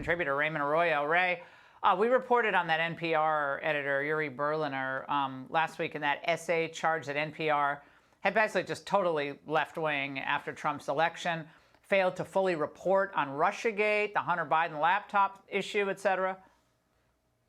contributor, Raymond Arroyo. Ray, we reported on that NPR editor, Uri Berliner, last week in that essay charge that NPR had basically just totally left-wing after Trump's election, failed to fully report on Russiagate, the Hunter Biden laptop issue, et cetera.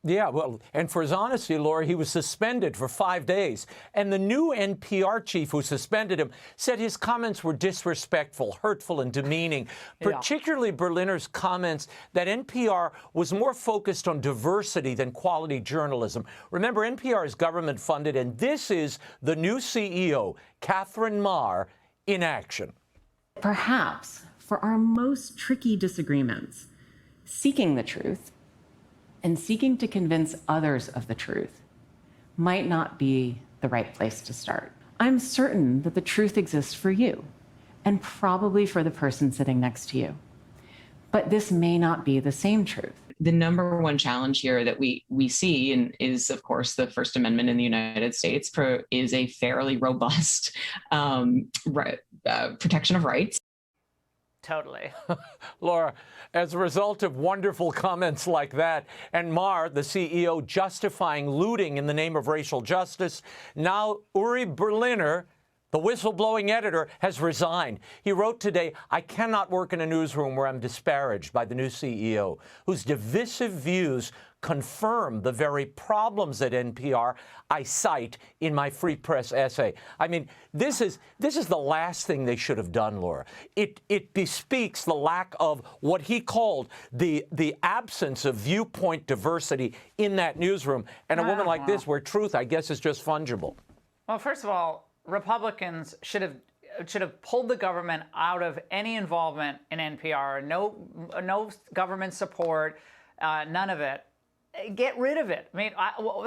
Yeah, well, and for his honesty, Laura, he was suspended for 5 days. And the new NPR chief who suspended him said his comments were disrespectful, hurtful, and demeaning, particularly Berliner's comments that NPR was more focused on diversity than quality journalism. Remember, NPR is government funded, and this is the new CEO, Catherine Maher, in action. Perhaps for our most tricky disagreements, seeking the truth and seeking to convince others of the truth might not be the right place to start. I'm certain that the truth exists for you and probably for the person sitting next to you. But this may not be the same truth. The number one challenge here that we see and is, of course, the First Amendment in the United States is a fairly robust protection of rights. Totally. Laura, as a result of wonderful comments like that, and Maher, the CEO, justifying looting in the name of racial justice, now Uri Berliner, the whistleblowing editor, has resigned. He wrote today, "I cannot work in a newsroom where I'm disparaged by the new CEO, whose divisive views confirm the very problems at NPR I cite in my Free Press essay." I mean, this is the last thing they should have done, Laura. It bespeaks the lack of what he called the absence of viewpoint diversity in that newsroom. And a woman like this, where truth, I guess, is just fungible. Well, first of all, Republicans should have pulled the government out of any involvement in NPR. No government support, none of it. Get rid of it. I mean,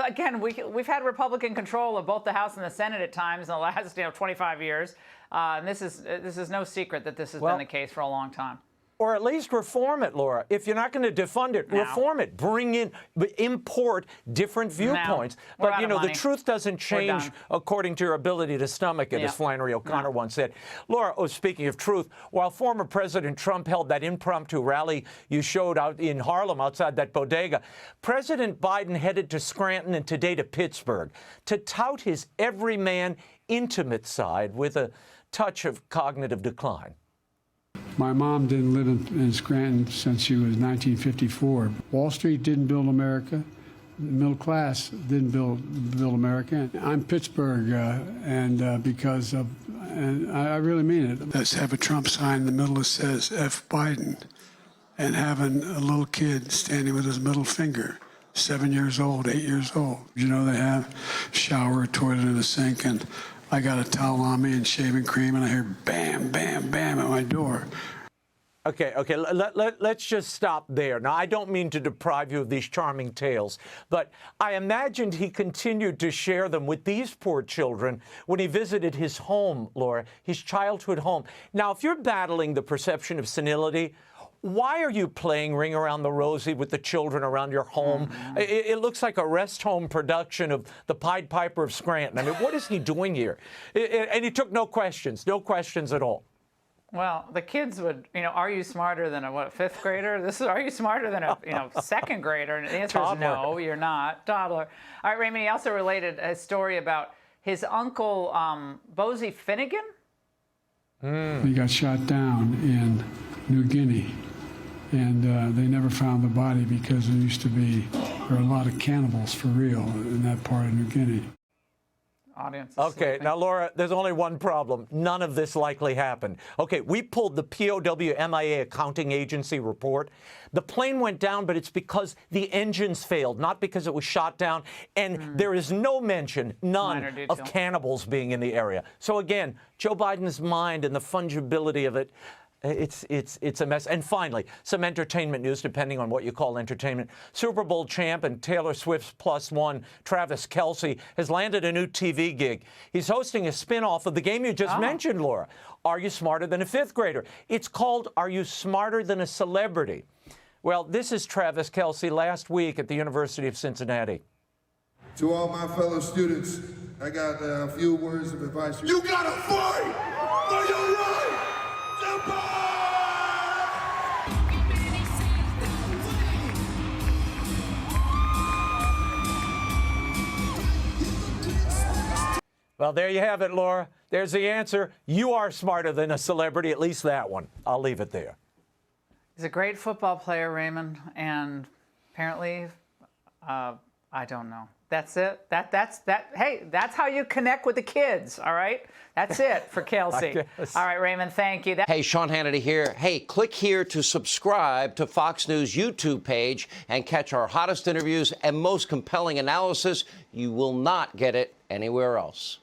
again, we've had Republican control of both the House and the Senate at times in the last 25 years. And this is no secret that this has been the case for a long time. Or at least reform it, Laura. If you're not going to defund it, reform it. Import different viewpoints. But, you know, the truth doesn't change according to your ability to stomach it, as Flannery O'Connor once said. Laura, speaking of truth, while former President Trump held that impromptu rally you showed out in Harlem outside that bodega, President Biden headed to Scranton and today to Pittsburgh to tout his everyman intimate side with a touch of cognitive decline. My mom didn't live in Scranton since she was 1954. Wall Street didn't build America. The middle class didn't build America. I'm Pittsburgh, and I really mean it. Let's have a Trump sign in the middle that says F. Biden, and having a little kid standing with his middle finger, 7 years old, 8 years old. You know, they have shower, toilet, and a sink, and I got a towel on me and shaving cream, and I hear bam, bam, bam at my door. Okay, let's just stop there. Now, I don't mean to deprive you of these charming tales, but I imagined he continued to share them with these poor children when he visited his home, Laura, his childhood home. Now, if you're battling the perception of senility, why are you playing Ring Around the Rosie with the children around your home? It looks like a rest home production of the Pied Piper of Scranton. I mean, what is he doing here? And he took no questions at all. Well, the kids would, are you smarter than a fifth grader? Are you smarter than a second grader? And the answer is no, you're not. Toddler. All right, Raymond, he also related a story about his uncle, Bosie Finnegan. He got shot down in New Guinea, and they never found the body because there were a lot of cannibals for real in that part of New Guinea. Audience. Okay, now, Laura, there's only one problem. None of this likely happened. Okay, we pulled the POW MIA accounting agency report. The plane went down, but it's because the engines failed, not because it was shot down. And there is no mention, none, of cannibals being in the area. So again, Joe Biden's mind and the fungibility of it, it's a mess. And finally, some entertainment news, depending on what you call entertainment. Super Bowl champ and Taylor Swift's +1, Travis Kelce, has landed a new TV gig. He's hosting a spin-off of the game you just mentioned, Laura. Are You Smarter Than a Fifth Grader? It's called Are You Smarter Than a Celebrity? Well, this is Travis Kelce last week at the University of Cincinnati. To all my fellow students, I got a few words of advice. You gotta fight for your right to Well, there you have it, Laura. There's the answer. You are smarter than a celebrity, at least that one. I'll leave it there. He's a great football player, Raymond, and apparently, I don't know. That's it. Hey, that's how you connect with the kids. All right. That's it for Kelsey. All right, Raymond. Thank you. Hey, Sean Hannity here. Hey, click here to subscribe to Fox News YouTube page and catch our hottest interviews and most compelling analysis. You will not get it anywhere else.